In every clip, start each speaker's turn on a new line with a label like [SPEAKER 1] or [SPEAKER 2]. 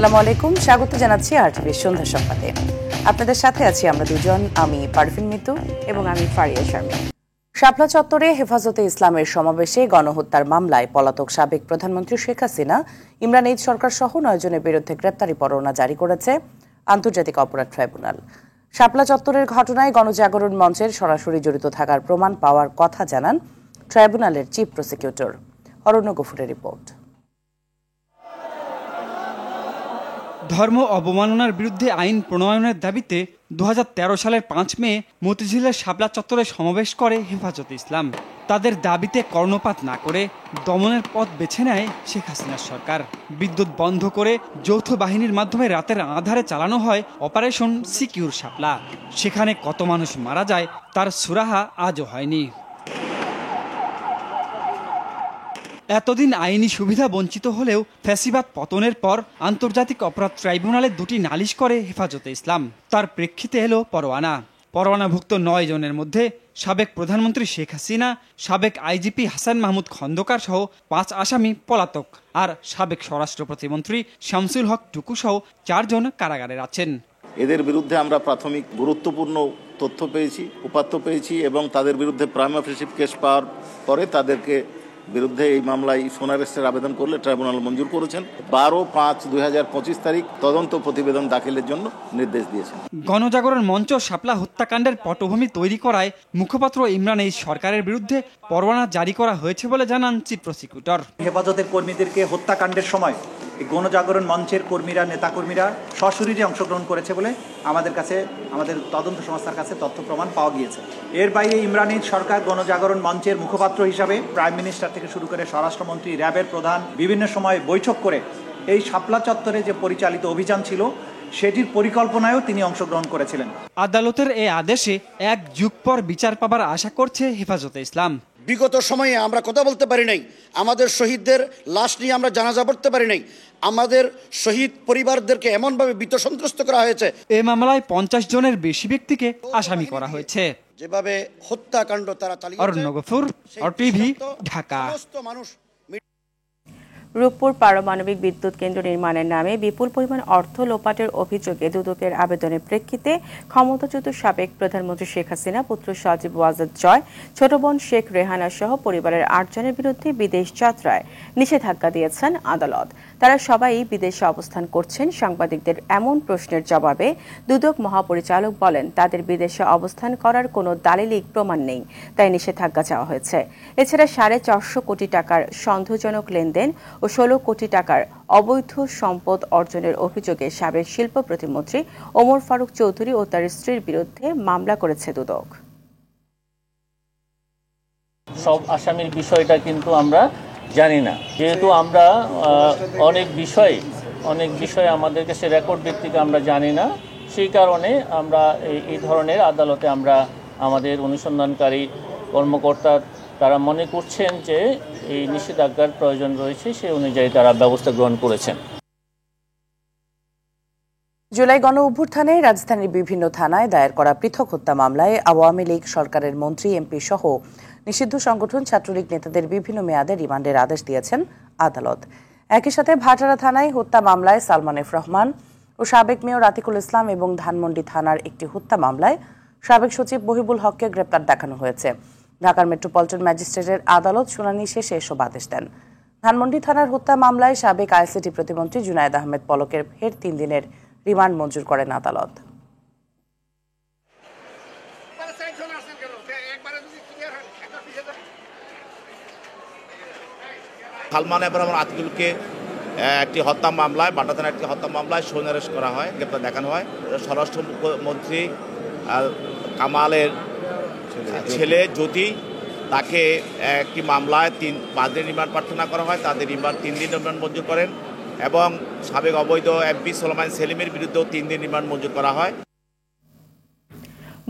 [SPEAKER 1] আসসালামু আলাইকুম, স্বাগত জানাচ্ছি RTV সন্ধ্যা সংবাদে। আপনাদের সাথে আছি আমরা দুজন, আমি পারভিন মিতু এবং আমি ফারিয়া শারমিন। শাপলা চত্বরে হেফাজতে ইসলামের সমাবেশে গণহত্যার মামলায় পলাতক সাবেক প্রধানমন্ত্রী শেখ হাসিনা, ইমরান এইচ সরকার সহ 9 জনের বিরুদ্ধে গ্রেপ্তারি পরোয়ানা জারি করেছে আন্তর্জাতিক অপরাধ ট্রাইব্যুনাল। শাপলা চত্বরের ঘটনায় গণজাগরণ মঞ্চের সরাসরি জড়িত থাকার প্রমাণ পাওয়ার কথা জানান ট্রাইব্যুনালের চিফ প্রসিকিউটর। অরণ্য গফুরের রিপোর্ট।
[SPEAKER 2] ধর্ম অবমাননার বিরুদ্ধে আইন প্রণয়নের দাবিতে 2013 সালের 5 মে মতিঝিলের শাপলা চত্বরে সমাবেশ করে হেফাজতে ইসলাম। তাদের দাবিতে কর্ণপাত না করে দমনের পথ বেছে নেয় শেখ হাসিনার সরকার। বিদ্যুৎ বন্ধ করে যৌথ বাহিনীর মাধ্যমে রাতের আঁধারে চালানো হয় অপারেশন সিকিউর শাপলা। সেখানে কত মানুষ মারা যায় তার সুরাহা আজও হয়নি। এতদিন আইনি সুবিধা বঞ্চিত হলেও ফ্যাসিবাদ পতনের পর আন্তর্জাতিক অপরাধ ট্রাইব্যুনালে 2টি নালিশ করে হেফাজতে ইসলাম। তার প্রেক্ষিতে এলো পরোয়ানাভুক্ত 9 জনের মধ্যে সাবেক প্রধানমন্ত্রী শেখ হাসিনা, সাবেক আইজিপি হাসান মাহমুদ খন্দকার সহ 5 আসামি পলাতক, আর সাবেক স্বরাষ্ট্র প্রতিমন্ত্রী শামসুল হক টুকু সহ 4 জন কারাগারে আছেন।
[SPEAKER 3] এদের বিরুদ্ধে আমরা প্রাথমিক গুরুত্বপূর্ণ তথ্য পেয়েছি, উপাত্ত পেয়েছি এবং তাদের বিরুদ্ধে প্রাইমা ফেসি কেস পাওয়ার পরে তাদেরকে বিরুদ্ধে এই মামলায় সোনারেস্টের আবেদন করলে ট্রাইব্যুনাল মঞ্জুর করেছেন। 12/5/2025 তারিখ তদন্ত প্রতিবেদন দাখিলের জন্য নির্দেশ দিয়েছেন।
[SPEAKER 2] গণজাগরণ মঞ্চ শাপলা হত্যাকাণ্ডের পটভূমি তৈরি করায় মুখপাত্র ইমরান এইচ সরকারের বিরুদ্ধে পরোয়ানা জারি করা হয়েছে বলে জানান চিফ প্রসিকিউটর।
[SPEAKER 4] হেফাজতের কর্মীদেরকে হত্যাকাণ্ডের সময় গণজাগরণ মঞ্চের কর্মীরা, নেতাকর্মীরা সশরীরে অংশগ্রহণ করেছে বলে আমাদের তদন্ত সংস্থার কাছে তথ্য প্রমাণ পাওয়া গিয়েছে। এর বাইরে ইমরান এইচ সরকার গণজাগরণ মঞ্চের মুখপাত্র হিসাবে প্রাইম মিনিস্টার থেকে শুরু করে স্বরাষ্ট্রমন্ত্রী, র্যাবের প্রধান বিভিন্ন সময় বৈঠক করে এই শাপলা চত্বরে যে পরিচালিত অভিযান ছিল সেটির পরিকল্পনায়ও তিনি অংশগ্রহণ করেছিলেন।
[SPEAKER 2] আদালতের এই আদেশে 1 যুগ পর বিচার পাবার আশা করছে হেফাজতে ইসলাম।
[SPEAKER 5] বিগত সময়ে আমরা কথা বলতে পারি নাই, আমাদের শহীদদের লাশ নিয়ে আমরা জানাজা পড়তে পারি নাই, আমাদের শহীদ পরিবারদেরকে এমনভাবে বিত্তসন্ত্রস্ত করা হয়েছে।
[SPEAKER 2] এই মামলায় 50 জনের বেশি ব্যক্তিকে আসামি করা হয়েছে।
[SPEAKER 5] যেভাবে হত্যাকাণ্ড তারা চালিয়েছে।
[SPEAKER 2] অরণ্য গফুর, RTV, ঢাকা।
[SPEAKER 1] রূপপুর পারমাণবিক বিদ্যুৎ কেন্দ্র নির্মাণের নামে বিপুল পরিমাণ অর্থ লোপাটের অভিযোগে দুদকের আবেদনের প্রেক্ষিতে ক্ষমতাচ্যুত সাবেক প্রধানমন্ত্রী শেখ হাসিনা, পুত্র সজীব ওয়াজেদ জয়, ছোট বোন শেখ রেহানা সহ পরিবারের 8 জনের বিরুদ্ধে বিদেশ যাত্রায় নিষেধাজ্ঞা দিয়েছেন আদালত। তারা সবাই বিদেশে অবস্থান করছেন। সাংবাদিকদের এমন প্রশ্নের জবাবে দুদক মহাপরিচালক বলেন, তাদের বিদেশে অবস্থান করার কোনো দালিলিক প্রমাণ নেই, তাই নিষেধাজ্ঞা চাওয়া হয়েছে। এছাড়া 450 কোটি টাকার সন্দেহজনক লেনদেন ও 16 কোটি টাকার অবৈধ সম্পদ অর্জনের অভিযোগে সাবেক শিল্প প্রতিমন্ত্রী ওমর ফারুক চৌধুরী ও তার স্ত্রীর বিরুদ্ধে মামলা করেছে দুদক।
[SPEAKER 6] সব আসামির বিষয়টা কিন্তু আমরা জানি না, যেহেতু আমরা অনেক বিষয় আমাদের কাছে রেকর্ড ভিত্তিক আমরা জানি না, সেই কারণে আমরা এই ধরনের আদালতে আমরা আমাদের অনুসন্ধানকারী কর্মকর্তা তারা মনে করছেন যে এই নিষেধাজ্ঞার প্রয়োজন রয়েছে, সেই অনুযায়ী তারা ব্যবস্থা গ্রহণ করেছেন।
[SPEAKER 1] জুলাই গণ অভ্যুত্থানে রাজধানীর বিভিন্ন থানায় দায়ের করা পৃথক হত্যা মামলায় আওয়ামী লীগ সরকারের মন্ত্রী, এমপি সহ নিষিদ্ধ সংগঠন ছাত্রলীগ নেতাদের বিভিন্ন মেয়াদে রিমান্ডের আদেশ দিয়েছেন আদালত। একই সাথে ভাটারা থানায় হত্যা মামলায় সালমান এফ রহমান ও সাবেক মেয়র আতিকুল ইসলাম এবং ধানমন্ডি থানার একটি হত্যা মামলায় সাবেক সচিব মহিবুল হককে গ্রেপ্তার দেখানো হয়েছে। ঢাকার মেট্রোপলিটন ম্যাজিস্ট্রেটের আদালত শুনানি শেষে এসব আদেশ দেন। ধানমন্ডি থানার হত্যা মামলায় সাবেক আইসিটি প্রতিমন্ত্রী জুনায়েদ আহমেদ পলকের ফের 3 দিনের রিমান্ড মঞ্জুর করেন আদালত।
[SPEAKER 3] সালমান এবার আতিকুলকে একটি হত্যা মামলায়, বাটা থানার একটি হত্যা মামলায় সৈন্য অ্যারেস্ট করা হয়, গ্রেপ্তার দেখানো হয়। স্বরাষ্ট্রমন্ত্রী কামালের ছেলে জ্যোতি, তাকে একটি মামলায় 5 দিন রিমান্ড প্রার্থনা করা হয়, তাদের রিমান্ড 3 দিন রিমান্ড মঞ্জুর করেন এবং সাবেক অবৈধ এমপি সোলাইমান সেলিমের বিরুদ্ধেও 3 দিন রিমান্ড মঞ্জুর করা হয়।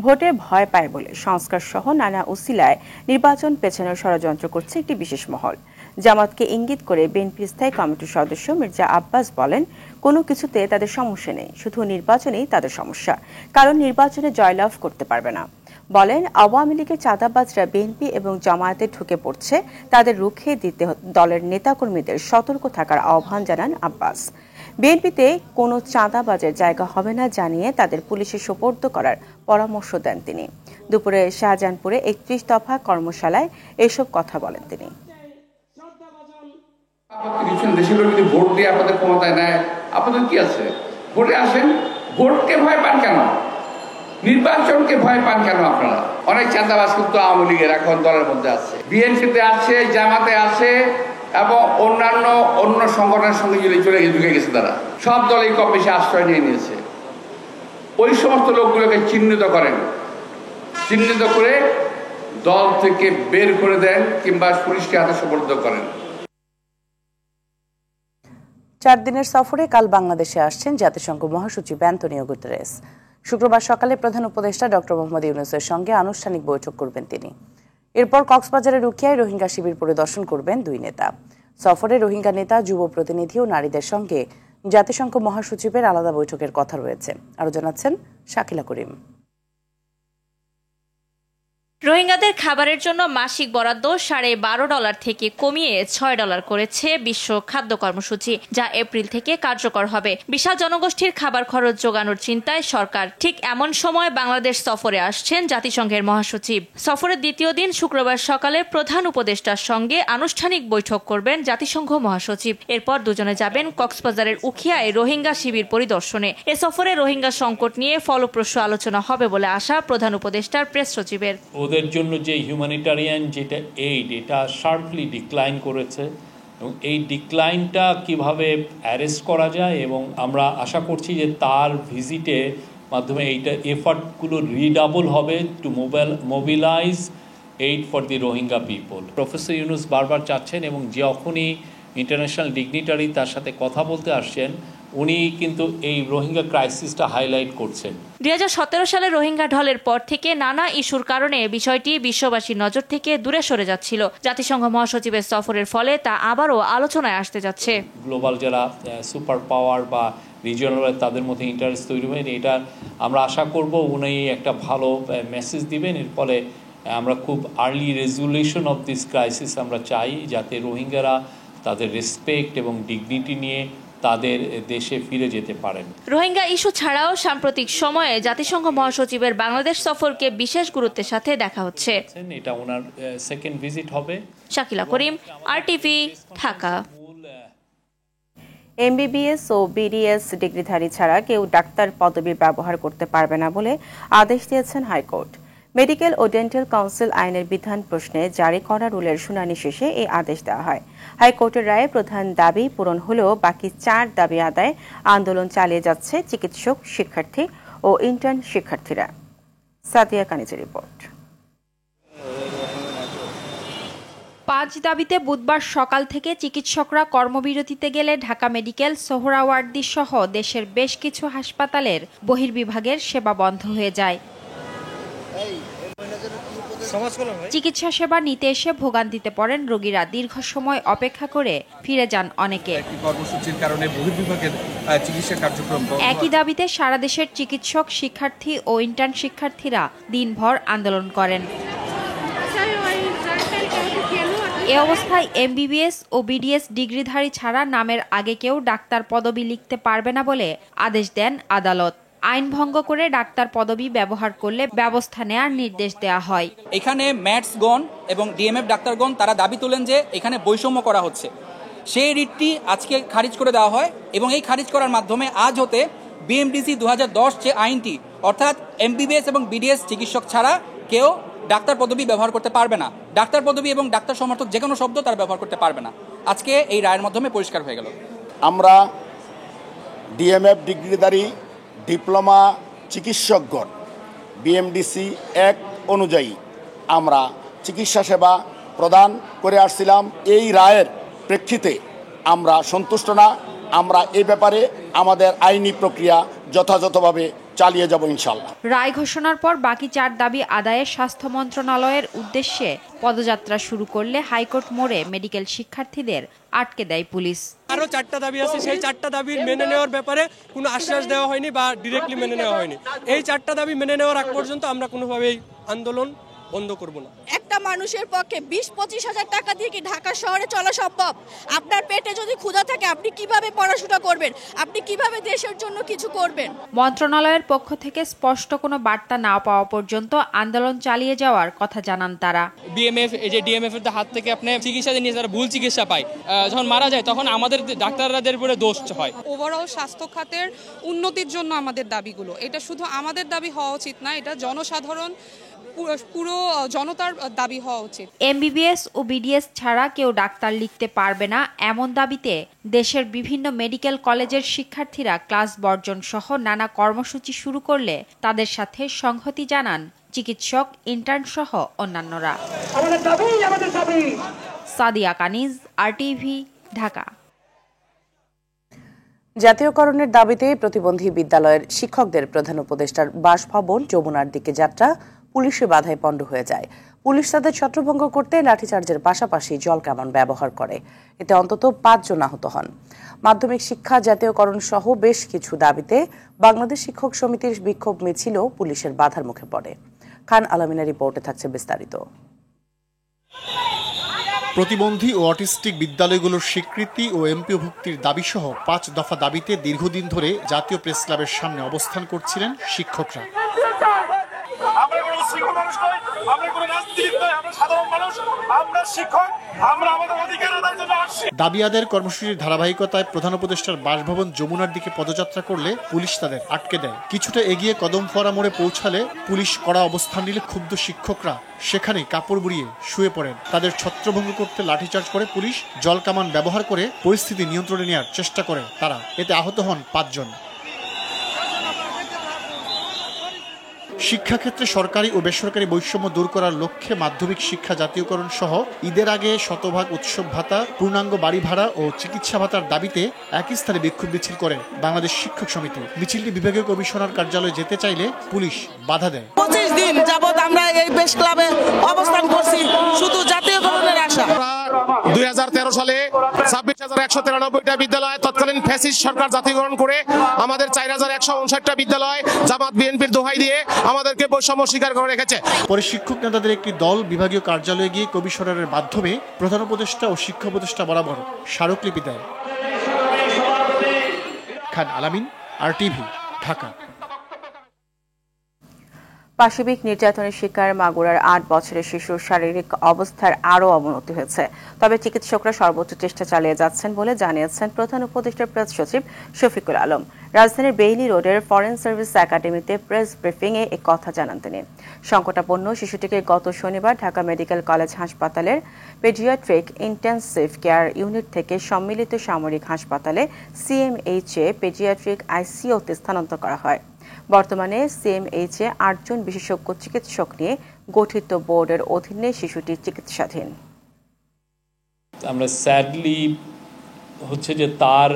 [SPEAKER 1] ভোটে ভয় পায় বলে সংস্কার সহ নানা উসিলায় নির্বাচন পেছানোর ষড়যন্ত্র করছে একটি বিশেষ মহল। জামাতকে ইঙ্গিত করে বিএনপির স্থায়ী কমিটির সদস্য মির্জা আব্বাস বলেন, কোনো কিছুতে তাদের সমস্যা নেই, শুধু নির্বাচনেই তাদের সমস্যা, কারণ নির্বাচনে জয়লাভ করতে পারবে না। বলেন, আওয়ামী লীগের চাঁদাবাজরা বিএনপি এবং জামায়াতে ঢুকে পড়ছে, তাদের রুখে দিতে দলের নেতাকর্মীদের সতর্ক থাকার আহ্বান জানান আব্বাস। বিএনপিতে কোনো চাঁদাবাজের জায়গা হবে না জানিয়ে তাদের পুলিশে সোপর্দ করার পরামর্শ দেন তিনি। দুপুরে শাহজাহানপুরে ৩১ দফা কর্মশালায় এসব কথা বলেন তিনি।
[SPEAKER 7] দেশের লোক যদি ভোট দিয়ে আপনাদের ক্ষমতায় নেয়, আপনাদের কি আছে? ভোটে আসেন, ভোটকে ভয় পান কেন? নির্বাচনকে ভয় পান কেন আপনারা? অনেক চাঁদাবাজ কিন্তু আওয়ামী লীগের এখন দলের মধ্যে আছে, বিএনপিতে আছে, জামাতে আছে এবং অন্য সংগঠনের সঙ্গে ঢুকে গেছে। তারা সব দলেই কম বেশি আশ্রয় নিয়ে নিয়েছে। ওই সমস্ত লোকগুলোকে চিহ্নিত করেন, চিহ্নিত করে দল থেকে বের করে দেন কিংবা পুলিশকে হাতে সোপর্দ করেন।
[SPEAKER 8] 4 দিনের সফরে কাল বাংলাদেশে আসছেন জাতিসংঘ মহাসচিব অ্যান্তোনিও গুতেরেস। শুক্রবার সকালে প্রধান উপদেষ্টা ডক্টর মোহাম্মদ ইউনূসের সঙ্গে আনুষ্ঠানিক বৈঠক করবেন তিনি। এরপর কক্সবাজারের রুকিয়ায় রোহিঙ্গা শিবির পরিদর্শন করবেন দুই নেতা। সফরে রোহিঙ্গা নেতা, যুব প্রতিনিধি ও নারীদের সঙ্গে জাতিসংঘ মহাসচিবের আলাদা বৈঠকের কথা রয়েছে। আরও জানাচ্ছেন শাকিলা করিম।
[SPEAKER 9] রোহিঙ্গাদের খাবারের জন্য মাসিক বরাদ্দ $12.5 থেকে কমিয়ে $6 করেছে বিশ্ব খাদ্য কর্মসূচি, যা এপ্রিল থেকে কার্যকর হবে। বিশাল জনগোষ্ঠীর খাবার খরচ জোগানোর চিন্তায় সরকার। ঠিক এমন সময় বাংলাদেশ সফরে আসছেন জাতিসংঘের মহাসচিব। সফরের দ্বিতীয় দিন শুক্রবার সকালে প্রধান উপদেষ্টার সঙ্গে আনুষ্ঠানিক বৈঠক করবেন জাতিসংঘ মহাসচিব। এরপর দুজনে যাবেন কক্সবাজারের উখিয়ায় রোহিঙ্গা শিবির পরিদর্শনে। এ সফরে রোহিঙ্গা সংকট নিয়ে ফলপ্রসূ আলোচনা হবে বলে আশা প্রধান উপদেষ্টার প্রেস সচিবের।
[SPEAKER 6] ওদের জন্য যে হিউম্যানিটারিয়ান যেটা এইড, এটা শার্পলি ডিক্লাইন করেছে এবং এই ডিক্লাইনটা কিভাবে অ্যারেস্ট করা যায়, এবং আমরা আশা করছি যে তার ভিজিটের মাধ্যমে এইটা এফার্টগুলো রিডাবল হবে to mobilise aid for the Rohingya people. Professor Yunus বারবার চাচ্ছেন এবং যখনই ইন্টারন্যাশনাল ডিগনিটারি তার সাথে কথা বলতে আসছেন, উনি কিন্তু এই রোহিঙ্গা ক্রাইসিসটা হাইলাইট করছেন।
[SPEAKER 9] 2017 সালে রোহিঙ্গা ঢলের পর থেকে নানা ইস্যুর কারণে বিষয়টি বিশ্ববাসীর নজর থেকে দূরে সরে যাচ্ছিল। জাতিসংঘ মহাসচিবের সফরের ফলে তা আবারও আলোচনায় আসতে যাচ্ছে।
[SPEAKER 6] গ্লোবাল যারা সুপার পাওয়ার বা রিজিওনাল, তাদের মধ্যে ইন্টারেস্ট তৈরি হয়, এটা আমরা আশা করব উনি একটা ভালো মেসেজ দিবেন। এর ফলে আমরা খুব early resolution of this crisis আমরা চাই, যাতে রোহিঙ্গারা তাদের রেসপেক্ট এবং ডিগনিটি নিয়ে তাদের দেশে ফিরে যেতে পারেন।
[SPEAKER 9] রোহিঙ্গা ইস্যু ছাড়াও সাম্প্রতিক সময়ে জাতিসংঘ মহাসচিবের বাংলাদেশ সফরকে বিশেষ গুরুত্বের সাথে দেখা হচ্ছে।
[SPEAKER 6] এটা ওনার সেকেন্ড ভিজিট হবে।
[SPEAKER 9] শাকিলা করিম, RTV, ঢাকা।
[SPEAKER 1] MBBS ও BDS ডিগ্রিধারী ছাড়া কেউ ডাক্তার পদবি ব্যবহার করতে পারবে না বলে আদেশ দিয়েছেন হাইকোর্ট। মেডিকেল ও ডেন্টাল কাউন্সিল আইনের বিধান প্রশ্নে জারি করা রুলের শুনানি শেষে এই আদেশ দেওয়া হয়। হাইকোর্টের রায়ে প্রধান দাবি পূরণ হলেও বাকি 4 দাবি আদায়ে আন্দোলন চালিয়ে যাচ্ছে চিকিৎসক, শিক্ষার্থী ও ইন্টার্ন শিক্ষার্থীরা। সাদিয়া কানিজের রিপোর্ট।
[SPEAKER 10] 5 দাবিতে বুধবার সকাল থেকে চিকিৎসকরা কর্মবিরতিতে গেলে ঢাকা মেডিকেল, সোহরাওয়ার্দী সহ দেশের বেশ কিছু হাসপাতালের বহির্বিভাগের সেবা বন্ধ হয়ে যায়। চিকিৎসা সেবা নিতে এসে ভোগান্তিতে পড়েন রোগীরা। দীর্ঘ সময় অপেক্ষা করে ফিরে যান অনেকে।
[SPEAKER 11] কর্মসূচির কারণে বহির্বিভাগের চিকিৎসা কার্যক্রম।
[SPEAKER 10] একই দাবিতে সারা দেশের চিকিৎসক, শিক্ষার্থী ও ইন্টার্ন শিক্ষার্থীরা দিনভর আন্দোলন করেন। এ অবস্থায় MBBS ও BDS ডিগ্রিধারী ছাড়া নামের আগে কেউ ডাক্তার পদবি লিখতে পারবে না বলে আদেশ দেন আদালত। আইন ভঙ্গ করে ডাক্তার পদবি ব্যবহার করলে ব্যবস্থা নেওয়ার নির্দেশ দেওয়া হয়।
[SPEAKER 12] এখানে ম্যাটসগণ এবং DMF ডাক্তারগণ তারা দাবি তোলেন যে এখানে বৈষম্য করা হচ্ছে। সেই রিটটি আজকে খারিজ করে দেওয়া হয় এবং এই খারিজ করার মাধ্যমে আজ হতে BMDC 2010 যে আইনটি, অর্থাৎ MBBS এবং BDS চিকিৎসক ছাড়া কেউ ডাক্তার পদবি ব্যবহার করতে পারবে না। ডাক্তার পদবি এবং ডাক্তার সমর্থক যে কোনো শব্দ তারা ব্যবহার করতে পারবে না। আজকে এই রায়ের মাধ্যমে পরিষ্কার হয়ে গেল।
[SPEAKER 5] আমরা DMF ডিগ্রিধারী ডিপ্লোমা চিকিৎসকগণ BMDC অ্যাক্ট অনুযায়ী আমরা চিকিৎসা সেবা প্রদান করে আসছিলাম। এই রায়ের প্রেক্ষিতে আমরা সন্তুষ্ট না। আমরা এই ব্যাপারে আমাদের আইনি প্রক্রিয়া যথাযথভাবে চালিয়ে যাব ইনশাআল্লাহ।
[SPEAKER 10] রায় ঘোষণার পর বাকি 4 দাবি আদায়ে স্বাস্থ্য মন্ত্রণালয়ের উদ্দেশ্যে পদযাত্রা শুরু করলে হাইকোর্ট মোড়ে মেডিকেল শিক্ষার্থীদের আটকে দেয় পুলিশ।
[SPEAKER 13] আরো 4টা দাবি আছে, সেই 4টা দাবির মেনে নেওয়ার ব্যাপারে কোনো আশ্বাস দেওয়া হয়নি বা ডিরেক্টলি মেনে নেওয়া হয়নি। এই 4টা দাবি মেনে নেওয়ার আগ পর্যন্ত আমরা কোনোভাবেই আন্দোলন বন্ধ করব না।
[SPEAKER 14] একটা একটা মানুষের পক্ষে 20-25 হাজার টাকা দিয়ে কি ঢাকা শহরে চলা সম্ভব? আপনার পেটে যদি ক্ষুধা থাকে আপনি কিভাবে পড়াশোনা করবেন? আপনি কিভাবে দেশের জন্য কিছু করবেন?
[SPEAKER 10] মন্ত্রণালয়ের পক্ষ থেকে স্পষ্ট কোনো বার্তা না পাওয়া পর্যন্ত আন্দোলন চালিয়ে যাওয়ার কথা জানান তারা।
[SPEAKER 13] বিএমএফ এই যে ডিএমএফ এর হাত থেকে আপনি চিকিৎসা নিয়ে যারা ভুল চিকিৎসা পায়, যখন মারা যায় তখন আমাদের ডাক্তারদের উপরে দোষ হয়।
[SPEAKER 15] ওভারঅল স্বাস্থ্য খাতের উন্নতির জন্য আমাদের দাবিগুলো, এটা শুধু আমাদের দাবি হওয়া উচিত না, এটা জনসাধারণ পুরো জনতার দাবি হওয়া উচিত।
[SPEAKER 10] এমবিবিএস ও বিডিএস ছাড়া কেউ ডাক্তার লিখতে পারবে না এমন দাবিতে দেশের বিভিন্ন মেডিকেল কলেজের শিক্ষার্থীরা ক্লাস বর্জন সহ নানা কর্মসূচি শুরু করলে তাদের সাথে সংহতি জানান চিকিৎসক, ইন্টার্ন সহ অন্যান্যরা। সাদিয়া কানিজ, আরটিভি, ঢাকা।
[SPEAKER 8] জাতীয়করণের দাবিতে প্রতিবন্ধী বিদ্যালয়ের শিক্ষকদের প্রধান উপদেষ্টার বাসভবন যমুনার দিকে যাত্রা পুলিশের বাধায় পণ্ড হয়ে যায়। পুলিশ তাদের ছত্রভঙ্গ করতে লাঠিচার্জের পাশাপাশি জল কামান ব্যবহার করে। এতে অন্তত 5 জন আহত হন। মাধ্যমিক শিক্ষা জাতীয়করণ সহ বেশ কিছু দাবিতে বাংলাদেশ শিক্ষক সমিতির বিক্ষোভ মিছিল পুলিশের বাধার মুখে পড়ে। খান আলমিনের রিপোর্টে থাকছে বিস্তারিত।
[SPEAKER 16] প্রতিবন্ধী ও অটিস্টিক বিদ্যালয়গুলোর স্বীকৃতি ও এমপিওভুক্তির দাবিসহ 5 দফা দাবিতে দীর্ঘদিন ধরে জাতীয় প্রেস ক্লাবের সামনে অবস্থান করছিলেন শিক্ষকরা। দাবি আদায়ের কর্মসূচির ধারাবাহিকতায় প্রধান উপদেষ্টার বাসভবন যমুনার দিকে পদযাত্রা করলে পুলিশ তাদের আটকে দেয়। কিছুটা এগিয়ে কদমফোয়ারা মোড়ে পৌঁছালে পুলিশ কড়া অবস্থান নিলে ক্ষুব্ধ শিক্ষকরা সেখানেই কাপড় বুড়িয়ে শুয়ে পড়েন। তাদের ছত্রভঙ্গ করতে লাঠিচার্জ করে পুলিশ, জল কামান ব্যবহার করে পরিস্থিতি নিয়ন্ত্রণে নেওয়ার চেষ্টা করে তারা। এতে আহত হন 5 জন। শিক্ষাক্ষেত্রে সরকারি ও বেসরকারি বৈষম্য দূর করার লক্ষ্যে মাধ্যমিক শিক্ষা জাতীয়করণ সহ ঈদের আগে শতভাগ উৎসব ভাতা, পূর্ণাঙ্গ বাড়ি ভাড়া ও চিকিৎসা ভাতার দাবিতে একই স্থানে বিক্ষোভ মিছিল করে বাংলাদেশ শিক্ষক সমিতি। মিছিলটি বিভাগীয় কমিশনার কার্যালয়ে যেতে চাইলে পুলিশ বাধা দেয়।
[SPEAKER 17] 25 দিন যাবত আমরা এই প্রেস ক্লাবে অবস্থান করছি শুধু জাতীয়করণের আশা।
[SPEAKER 18] 2013 সালে 26,193টা বিদ্যালয় তৎকালীন ফ্যাসিস্ট সরকার জাতীয়করণ করে আমাদের 4,159টা বিদ্যালয় জামাত বিএনপির দোহাই দিয়ে আমাদেরকে বৈষম্য স্বীকার করে রেখেছে।
[SPEAKER 16] পরে শিক্ষক নেতাদের একটি দল বিভাগীয় কার্যালয়ে গিয়ে কমিশনারের মাধ্যমে প্রধান উপদেষ্টা ও শিক্ষা উপদেষ্টা বরাবর স্মারকলিপি দেয়। খান আলামিন, আরটিভি, ঢাকা।
[SPEAKER 1] পাশবিক নির্যাতনের শিকার মাগুরার 8 বছরের শিশুর শারীরিক অবস্থার আরও অবনতি হয়েছে। তবে চিকিৎসকরা সর্বোচ্চ চেষ্টা চালিয়ে যাচ্ছেন বলে জানিয়েছেন প্রধান উপদেষ্টার প্রেস সচিব শফিকুল আলম। রাজধানীর বেইলি রোডের ফরেন সার্ভিস একাডেমিতে প্রেস ব্রিফিংয়ে এ কথা জানান তিনি। সংকটাপন্ন শিশুটিকে গত শনিবার ঢাকা মেডিকেল কলেজ হাসপাতালের পেডিয়াট্রিক ইন্টেনসিভ কেয়ার ইউনিট থেকে সম্মিলিত সামরিক হাসপাতালে সিএমএইচে পেডিয়াট্রিক আইসিইউতে স্থানান্তর করা হয়। বর্তমানে সিএমএইচে 8 জন বিশেষজ্ঞ চিকিৎসক নিয়ে গঠিত বোর্ডের অধীনে শিশুটি চিকিৎসাধীন।
[SPEAKER 6] আমরা স্যাডলি হচ্ছে যে তার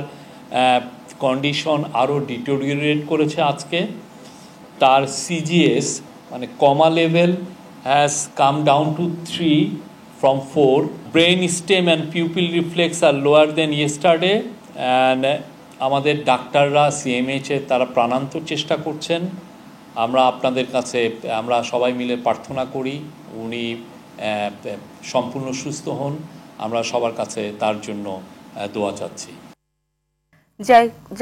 [SPEAKER 6] কন্ডিশন আরও ডিটোরিয়েট করেছে। আজকে তার সিজিএস মানে coma level has come down to 3 from 4. Brain stem and pupil reflex are lower than yesterday. And আমাদের ডাক্তাররা সিএমএইচে তারা প্রাণান্তর চেষ্টা করছেন। আমরা আপনাদের কাছে আমরা সবাই মিলে প্রার্থনা করি উনি সম্পূর্ণ সুস্থ হন। আমরা সবার কাছে তার জন্য দোয়া চাচ্ছি।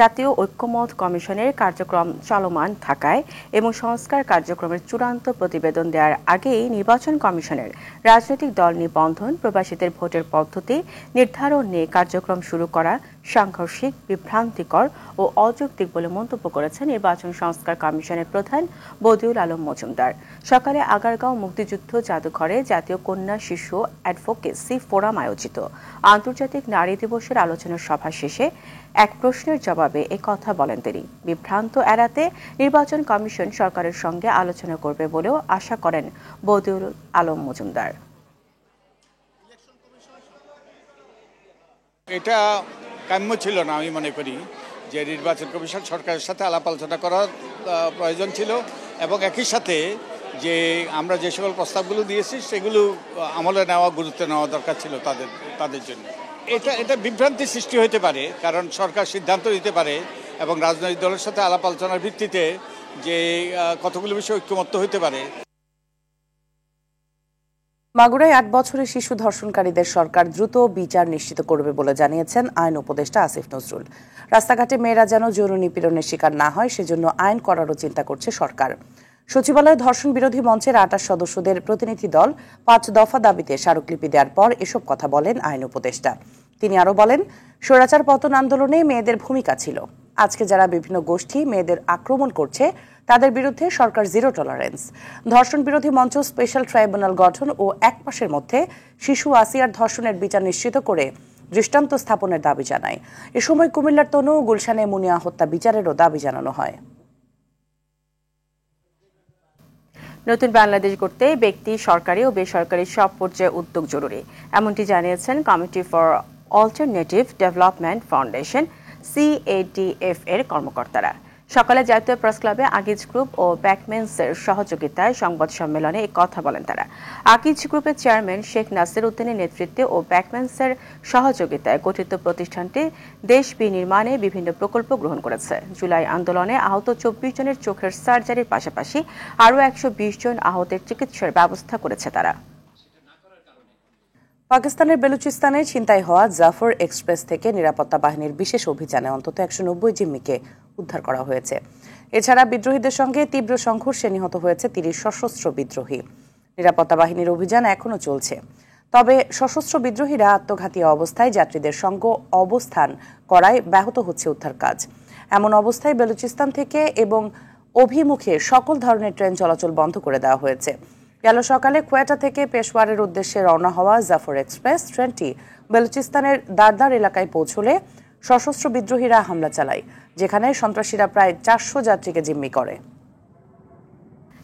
[SPEAKER 1] জাতীয় ঐক্যমত কমিশনের কার্যক্রম চলমান থাকায় এবং সংস্কার কার্যক্রমের চূড়ান্ত প্রতিবেদন দেওয়ার আগেই নির্বাচন কমিশনের রাজনৈতিক দল নিবন্ধন, প্রবাসীদের ভোটের পদ্ধতি নির্ধারণ নিয়ে কার্যক্রম শুরু করা সাংঘর্ষিক, বিভ্রান্তিকর ও অযৌক্তিক বলে মন্তব্য করেছেন নির্বাচন সংস্কার কমিশনের প্রধান বদিউল আলম মজুমদার। সকালে আগারগাঁও মুক্তিযুদ্ধ জাদুঘরে জাতীয় কন্যা শিশু অ্যাডভোকেসি ফোরাম আয়োজিত আন্তর্জাতিক নারী দিবসের আলোচনা সভা শেষে এক প্রশ্নের জবাবে এ কথা বলেন তিনি। বিভ্রান্ত এড়াতে নির্বাচন কমিশন সরকারের সঙ্গে আলোচনা করবে বলেও আশা করেন বদিউল আলম মজুমদার।
[SPEAKER 19] এটা কাম্য ছিল না, আমি মনে করি যে নির্বাচন কমিশন সরকারের সাথে আলাপ আলোচনা করার প্রয়োজন ছিল এবং একই সাথে যে আমরা যে সকল প্রস্তাবগুলো দিয়েছি সেগুলো আমলে নেওয়া, গুরুত্ব নেওয়া দরকার ছিল তাদের জন্য। এটা বিভ্রান্তি সৃষ্টি হতে পারে, কারণ সরকার সিদ্ধান্ত নিতে পারে এবং রাজনৈতিক দলের সাথে আলাপ আলোচনার ভিত্তিতে যে কতগুলো বিষয় ঐক্যমত্য হতে পারে।
[SPEAKER 8] মাগুরায় 8 বছরের শিশু ধর্ষণকারীদের সরকার দ্রুত বিচার নিশ্চিত করবে বলে জানিয়েছেন আইন উপদেষ্টা আসিফ নজরুল। রাস্তাঘাটে মেয়েরা যেন যৌন নিপীড়নের শিকার না হয় সেজন্য আইন করারও চিন্তা করছে সরকার। সচিবালয়ে ধর্ষণ বিরোধী মঞ্চের 28 সদস্যদের প্রতিনিধি দল 5 দফা দাবিতে স্মারকলিপি দেওয়ার পর এসব কথা বলেন আইন উপদেষ্টা। তিনি আরও বলেন, স্বৈরাচার পতন আন্দোলনে মেয়েদের ভূমিকা ছিল। আজকে যারা বিভিন্ন গোষ্ঠী মেয়েদের আক্রমণ করছে তাদের বিরুদ্ধে সরকার জিরো টলারেন্স। ধর্ষণ বিরোধী মঞ্চ স্পেশাল ট্রাইব্যুনাল গঠন ও 1 মাসের মধ্যে শিশু আসিয়ার ধর্ষণের বিচার নিশ্চিত করে দৃষ্টান্ত স্থাপনের দাবি জানায়। এ সময় কুমিল্লার তনু ও গুলশানে মুনিয়া হত্যা বিচারেরও দাবি জানানো হয়।
[SPEAKER 1] নতুন বাংলাদেশ গড়তে ব্যক্তি, সরকারি ও বেসরকারি সব পর্যায়ে উদ্যোগ জরুরি, এমনটি জানিয়েছেন committee for alternative development foundation CADF এর কর্মকর্তারা। সকালে জাতীয় প্রেস ক্লাবে আকিজ গ্রুপ ও ব্যাকমেন্সের সহযোগিতায় সংবাদ সম্মেলনে এই কথা বলেন তারা। আকিজ গ্রুপের চেয়ারম্যান শেখ নাসির উদ্দিনের নেতৃত্বে ও ব্যাকমেন্সের সহযোগিতায় গঠিত প্রতিষ্ঠানটি দেশ বিনির্মাণে বিভিন্ন প্রকল্প গ্রহণ করেছে। জুলাই আন্দোলনে আহত 24 জনের চোখের সার্জারির পাশাপাশি আরও 120 জন আহতের চিকিৎসার ব্যবস্থা করেছে তারা।
[SPEAKER 8] পাকিস্তানের বেলুচিস্তানে ছিনতাই হওয়া জাফর এক্সপ্রেস থেকে নিরাপত্তা বাহিনীর বিশেষ অভিযানে অন্তত 190 জিম্মিকে উদ্ধার করা হয়েছে। এছাড়া বিদ্রোহীদের সঙ্গে তীব্র সংঘর্ষে নিহত হয়েছে 30 সশস্ত্র বিদ্রোহী। নিরাপত্তা বাহিনীর অভিযান এখনও চলছে। তবে সশস্ত্র বিদ্রোহীরা আত্মঘাতী অবস্থায় যাত্রীদের সঙ্গে অবস্থান করায় ব্যাহত হচ্ছে উদ্ধার কাজ। এমন অবস্থায় বেলুচিস্তান থেকে এবং অভিমুখে সকল ধরনের ট্রেন চলাচল বন্ধ করে দেওয়া হয়েছে। গেল সকালে কোয়েটা থেকে পেশওয়ারের উদ্দেশ্যে রওনা হওয়া জাফর এক্সপ্রেস ট্রেনটি বেলুচিস্তানের দারদার এলাকায় পৌঁছলে সশস্ত্র বিদ্রোহীরা হামলা চালায়, যেখানে সন্ত্রাসীরা প্রায় 400 যাত্রীকে জিম্মি করে।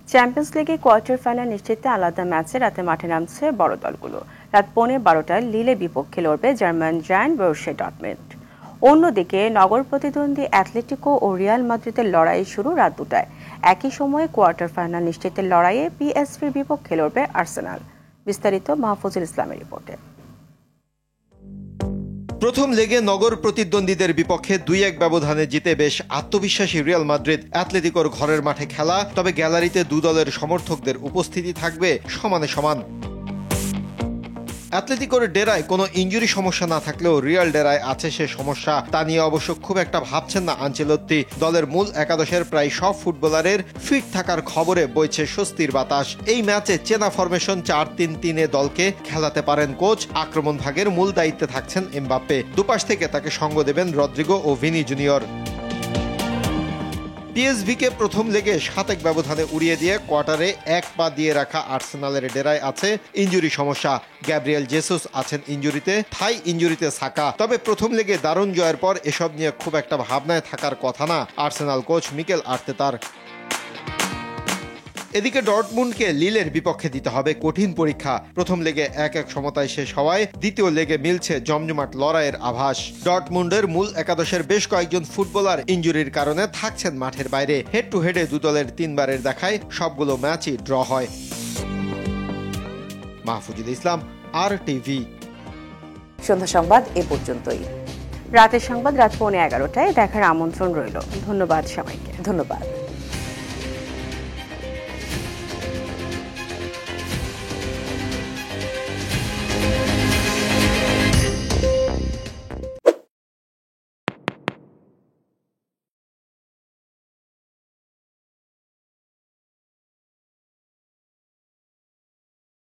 [SPEAKER 1] চ্যাম্পিয়ন্স লিগে কোয়ার্টার ফাইনাল নিশ্চিতে আলাদা ম্যাচে রাতে মাঠে নামছে বড় দলগুলো। রাত 12:15টায় লিলে বিপক্ষে লড়বে জার্মান জায়ান্ট বরুসিয়া ডর্টমুন্ড। অন্যদিকে নগর প্রতিদ্বন্দ্বী অ্যাথলেটিকো ও রিয়াল মাদ্রিদের লড়াই শুরু রাত 2টায়। একই সময়ে কোয়ার্টার ফাইনাল নিশ্চিতের লড়াইয়ে PSVর বিপক্ষে লড়বে আর্সেনাল। বিস্তারিত মাহফুজুল ইসলামের রিপোর্টে।
[SPEAKER 20] প্রথম লেগে নগর প্রতিদ্বন্দ্বীদের বিপক্ষে 2-1 ব্যবধানে জিতে বেশ আত্মবিশ্বাসী রিয়াল মাদ্রিদ। অ্যাথলেটিকোর ঘরের মাঠে খেলা, তবে গ্যালারিতে দু দলের সমর্থকদের উপস্থিতি থাকবে সমানে সমান। অ্যাথলেটিকোর ডেরায় কোনো ইনজুরি সমস্যা না থাকলেও রিয়াল ডেরায় আছে সে সমস্যা। তা নিয়ে অবশ্য খুব একটা ভাবছেন না আনচেলত্তি। দলের মূল একাদশের প্রায় সব ফুটবলারের ফিট থাকার খবরে বইছে স্বস্তির বাতাস। এই ম্যাচে চেনা ফরমেশন 4-3-3-এ দলকে খেলাতে পারেন কোচ। আক্রমণ ভাগের মূল দায়িত্বে থাকছেন এমবাপ্পে। দুপাশ থেকে তাকে সঙ্গ দেবেন রদ্রিগো ও ভিনি জুনিয়র। পিএসভিকে প্রথম লেগে 7-1 ব্যবধানে উড়িয়ে দিয়ে কোয়ার্টারে 1 পা দিয়ে রাখা আর্সেনালের ডেরায় আছে ইনজুরি সমস্যা। গ্যাব্রিয়েল জেসুস আছেন ইনজুরিতে, থাই ইনজুরিতে সাকা। তবে প্রথম লেগে দারুণ জয়ের পর এসব নিয়ে খুব একটা ভাবনায় থাকার কথা না আর্সেনাল কোচ মিকেল আর্তেতার। এদিকে ডর্টমুন্ডকে লিলের বিপক্ষে দিতে হবে কঠিন পরীক্ষা। প্রথম লেগে 1-1 সমতায় শেষ হওয়ায় দ্বিতীয় লেগে মিলছে জমজমাট লড়াইয়ের আভাস। ডর্টমুন্ডের মূল একাদশের বেশ কয়েকজন ফুটবলার ইনজুরির কারণে থাকছেন মাঠের বাইরে। হেড টু হেডে দু দলের 3 বারের দেখায় সবগুলো ম্যাচই ড্র হয়। মাহফুজুল ইসলাম, RTV।
[SPEAKER 8] সন্ধ্যা সংবাদ এ পর্যন্তই।
[SPEAKER 1] রাতের সংবাদ রাত 11:15টায় দেখার আমন্ত্রণ রইল। ধন্যবাদ সবাইকে।
[SPEAKER 8] ধন্যবাদ।